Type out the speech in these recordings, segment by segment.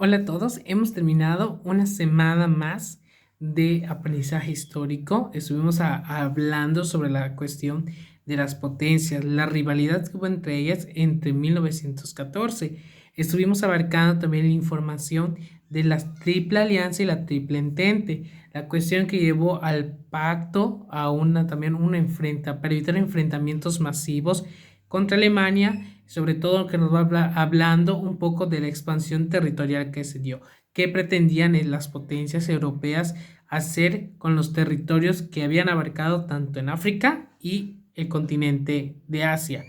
Hola a todos, hemos terminado una semana más de aprendizaje histórico. Estuvimos hablando sobre la cuestión de las potencias, la rivalidad que hubo entre ellas entre 1914. Estuvimos abarcando también la información de la Triple Alianza y la Triple Entente, la cuestión que llevó al pacto a también para evitar enfrentamientos masivos contra Alemania, sobre todo que nos va hablando un poco de la expansión territorial que se dio, qué pretendían las potencias europeas hacer con los territorios que habían abarcado tanto en África y el continente de Asia.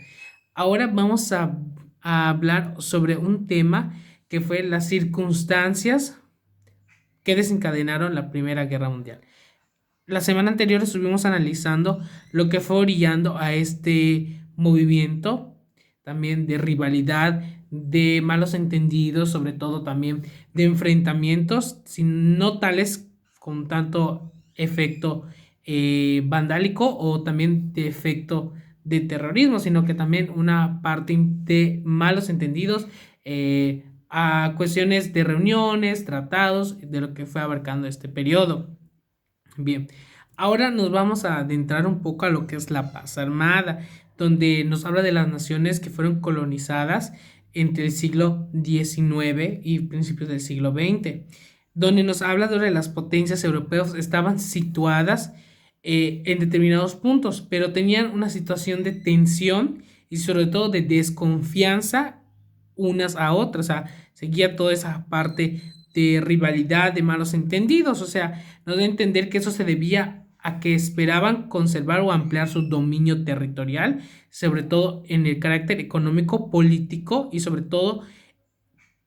Ahora vamos a hablar sobre un tema que fue las circunstancias que desencadenaron la Primera Guerra Mundial. La semana anterior estuvimos analizando lo que fue orillando a este movimiento, también de rivalidad, de malos entendidos, sobre todo también de enfrentamientos, sin no tales con tanto efecto vandálico o también de efecto de terrorismo, sino que también una parte de malos entendidos a cuestiones de reuniones, tratados, de lo que fue abarcando este periodo. Bien, ahora nos vamos a adentrar un poco a lo que es la paz armada, donde nos habla de las naciones que fueron colonizadas entre el siglo XIX y principios del siglo XX, donde nos habla de las potencias europeas estaban situadas en determinados puntos, pero tenían una situación de tensión y sobre todo de desconfianza unas a otras, o sea, seguía toda esa parte de rivalidad, de malos entendidos, o sea, nos da a entender que eso se debía a que esperaban conservar o ampliar su dominio territorial, sobre todo en el carácter económico, político y sobre todo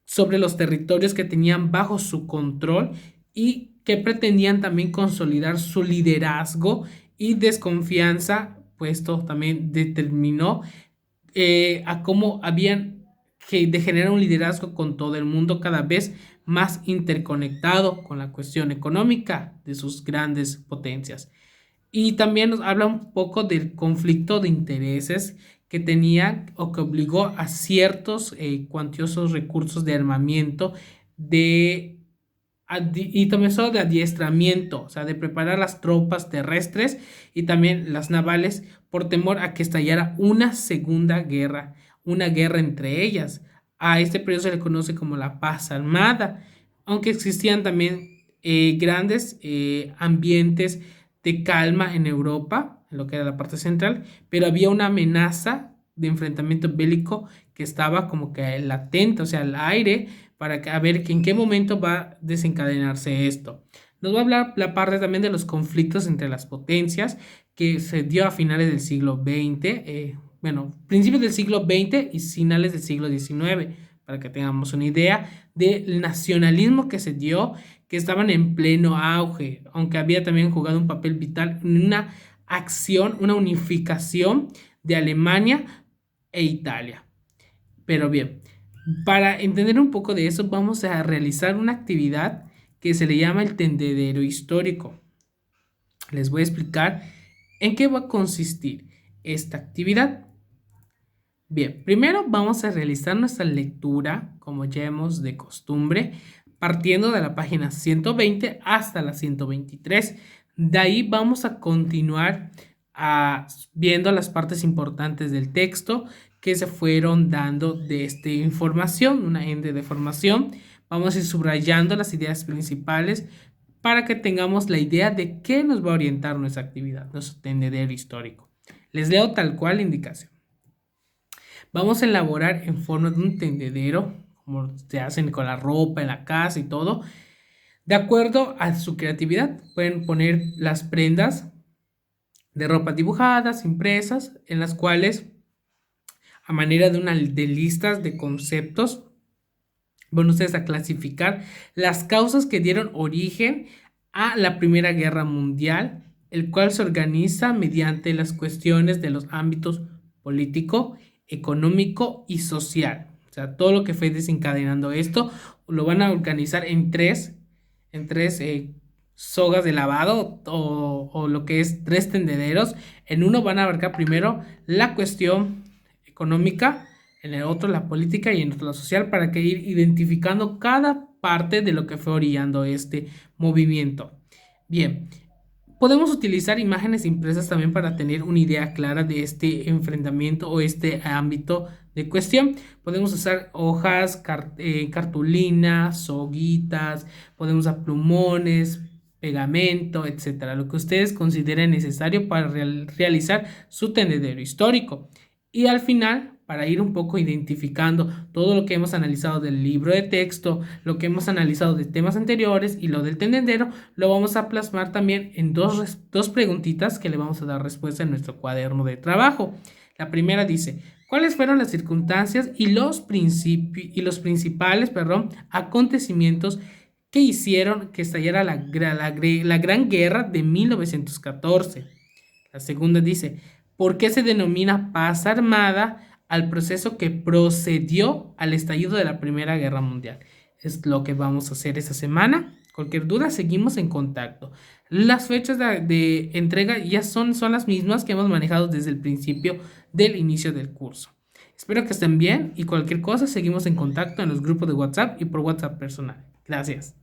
sobre los territorios que tenían bajo su control y que pretendían también consolidar su liderazgo y desconfianza, pues esto también determinó a cómo habían que de generar un liderazgo con todo el mundo cada vez más interconectado con la cuestión económica de sus grandes potencias. Y también nos habla un poco del conflicto de intereses que tenía o que obligó a ciertos cuantiosos recursos de armamento de y también solo de adiestramiento, o sea, de preparar las tropas terrestres y también las navales por temor a que estallara una segunda guerra, una guerra entre ellas. A este periodo se le conoce como la paz armada, aunque existían también grandes ambientes de calma en Europa, en lo que era la parte central, pero había una amenaza de enfrentamiento bélico que estaba como que latente, o sea, al aire, para a ver que en qué momento va a desencadenarse esto. Nos va a hablar la parte también de los conflictos entre las potencias que se dio a finales del siglo XX, bueno, principios del siglo XX y finales del siglo XIX, para que tengamos una idea del nacionalismo que se dio, que estaban en pleno auge, aunque había también jugado un papel vital en una acción, una unificación de Alemania e Italia. Pero bien, para entender un poco de eso, vamos a realizar una actividad que se le llama el tendedero histórico. Les voy a explicar en qué va a consistir esta actividad. Bien, primero vamos a realizar nuestra lectura, como ya hemos de costumbre, partiendo de la página 120 hasta la 123. De ahí vamos a continuar viendo las partes importantes del texto que se fueron dando de esta información, una ende de formación. Vamos a ir subrayando las ideas principales para que tengamos la idea de qué nos va a orientar nuestra actividad, nuestro tendedero histórico. Les leo tal cual la indicación. Vamos a elaborar en forma de un tendedero, como se hacen con la ropa en la casa y todo, de acuerdo a su creatividad. Pueden poner las prendas de ropa dibujadas, impresas, en las cuales, a manera de listas de conceptos, van ustedes a clasificar las causas que dieron origen a la Primera Guerra Mundial, el cual se organiza mediante las cuestiones de los ámbitos político, económico y social. O sea, todo lo que fue desencadenando esto lo van a organizar en tres sogas de lavado o lo que es tres tendederos. En uno van a abarcar primero la cuestión económica, en el otro la política y en otro la social, para que ir identificando cada parte de lo que fue orillando este movimiento. Bien, podemos utilizar imágenes impresas también para tener una idea clara de este enfrentamiento o este ámbito de cuestión. Podemos usar hojas, cartulinas, soguitas, podemos usar plumones, pegamento, etcétera, lo que ustedes consideren necesario para realizar su tendedero histórico. Y al final, para ir un poco identificando todo lo que hemos analizado del libro de texto, lo que hemos analizado de temas anteriores y lo del tendedero, lo vamos a plasmar también en dos preguntitas que le vamos a dar respuesta en nuestro cuaderno de trabajo. La primera dice: ¿cuáles fueron las circunstancias y los principales, acontecimientos que hicieron que estallara la Gran Guerra de 1914? La segunda dice: ¿por qué se denomina paz armada al proceso que procedió al estallido de la Primera Guerra Mundial? Es lo que vamos a hacer esta semana. Cualquier duda, seguimos en contacto. Las fechas de entrega ya son las mismas que hemos manejado desde el principio del inicio del curso. Espero que estén bien y cualquier cosa, seguimos en contacto en los grupos de WhatsApp y por WhatsApp personal. Gracias.